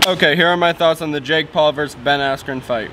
Okay, here are my thoughts on the Jake Paul versus Ben Askren fight.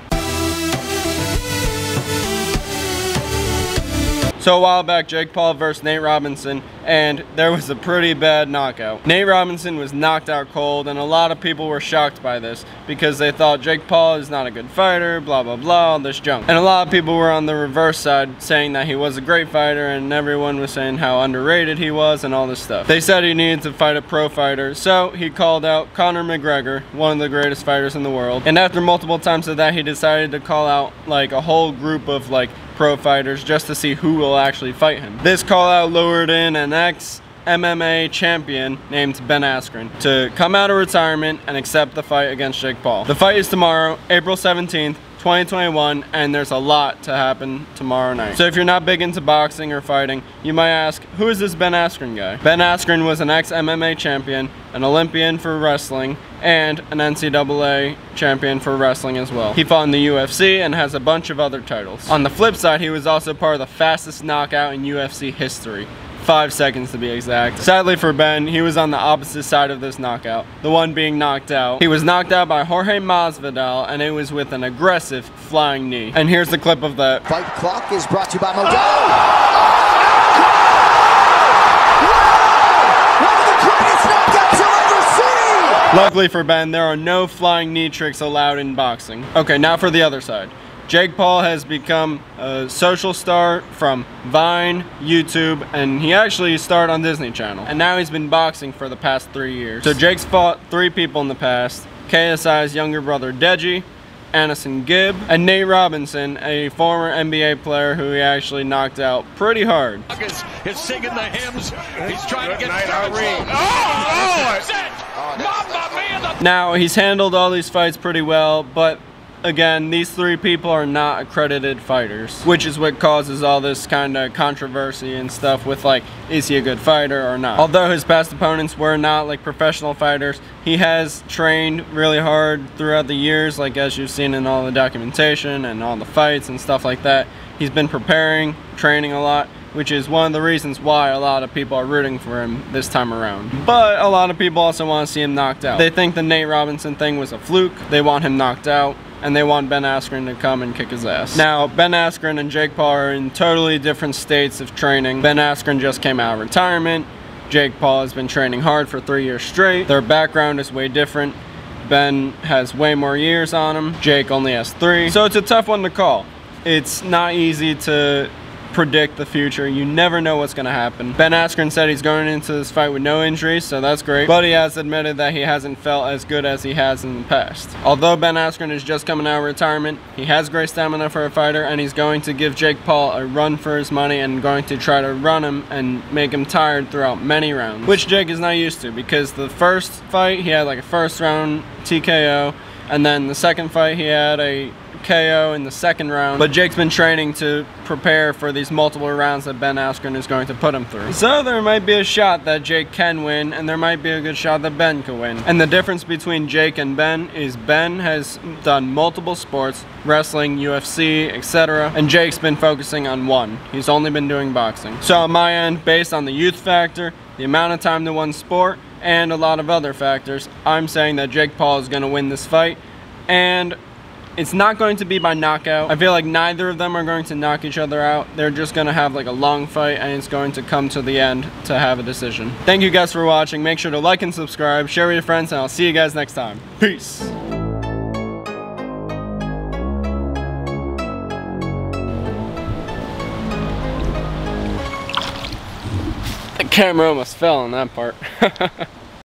So a while back, Jake Paul versus Nate Robinson, and there was a pretty bad knockout. Nate Robinson was knocked out cold, and a lot of people were shocked by this because they thought Jake Paul is not a good fighter, blah blah blah, all this junk. And a lot of people were on the reverse side saying that he was a great fighter, and everyone was saying how underrated he was and all this stuff. They said he needed to fight a pro fighter, so he called out Conor McGregor, one of the greatest fighters in the world. And after multiple times of that, he decided to call out like a whole group of like pro fighters just to see who will actually fight him. This call out lured in an ex-MMA champion named Ben Askren to come out of retirement and accept the fight against Jake Paul. The fight is tomorrow, April 17th, 2021, and there's a lot to happen tomorrow night. So if you're not big into boxing or fighting, you might ask, who is this Ben Askren guy? Ben Askren was an ex-MMA champion, an Olympian for wrestling, and an NCAA champion for wrestling as well. He fought in the UFC and has a bunch of other titles. On the flip side, he was also part of the fastest knockout in UFC history. 5 seconds to be exact. Sadly for Ben, he was on the opposite side of this knockout, the one being knocked out. He was knocked out by Jorge Masvidal, and it was with an aggressive flying knee. And here's the clip of that. Fight clock is brought to you by Modelo. One of the greatest knockouts you'll ever see! Luckily for Ben, there are no flying knee tricks allowed in boxing. Okay, now for the other side. Jake Paul has become a social star from Vine, YouTube, and he actually starred on Disney Channel. And now he's been boxing for the past 3 years. So Jake's fought 3 people in the past: KSI's younger brother Deji, Anderson Gibb, and Nate Robinson, a former NBA player who he actually knocked out pretty hard. Is singing the hymns. He's trying to get Now, he's handled all these fights pretty well, but again, these 3 people are not accredited fighters, which is what causes all this kind of controversy and stuff with like, is he a good fighter or not? Although his past opponents were not like professional fighters, he has trained really hard throughout the years, like as you've seen in all the documentation and all the fights and stuff like that. He's been preparing, training a lot, which is one of the reasons why a lot of people are rooting for him this time around. But a lot of people also want to see him knocked out. They think the Nate Robinson thing was a fluke, they want him knocked out, and they want Ben Askren to come and kick his ass. Now, Ben Askren and Jake Paul are in totally different states of training. Ben Askren just came out of retirement. Jake Paul has been training hard for 3 years straight. Their background is way different. Ben has way more years on him. Jake only has 3. So it's a tough one to call. It's not easy to predict the future. You never know what's going to happen. Ben Askren said he's going into this fight with no injuries, so that's great. But he has admitted that he hasn't felt as good as he has in the past. Although Ben Askren is just coming out of retirement, he has great stamina for a fighter, and he's going to give Jake Paul a run for his money and going to try to run him and make him tired throughout many rounds, which Jake is not used to, because the first fight he had like a first round TKO, and then the second fight he had a KO in the second round. But Jake's been training to prepare for these multiple rounds that Ben Askren is going to put him through. So there might be a shot that Jake can win, and there might be a good shot that Ben can win. And the difference between Jake and Ben is Ben has done multiple sports, wrestling, UFC, etc. And Jake's been focusing on one. He's only been doing boxing. So on my end, based on the youth factor, the amount of time to one sport, and a lot of other factors, I'm saying that Jake Paul is going to win this fight. And it's not going to be by knockout. I feel like neither of them are going to knock each other out. They're just going to have like a long fight, and it's going to come to the end to have a decision. Thank you guys for watching. Make sure to like and subscribe, share with your friends, and I'll see you guys next time. Peace. The camera almost fell on that part.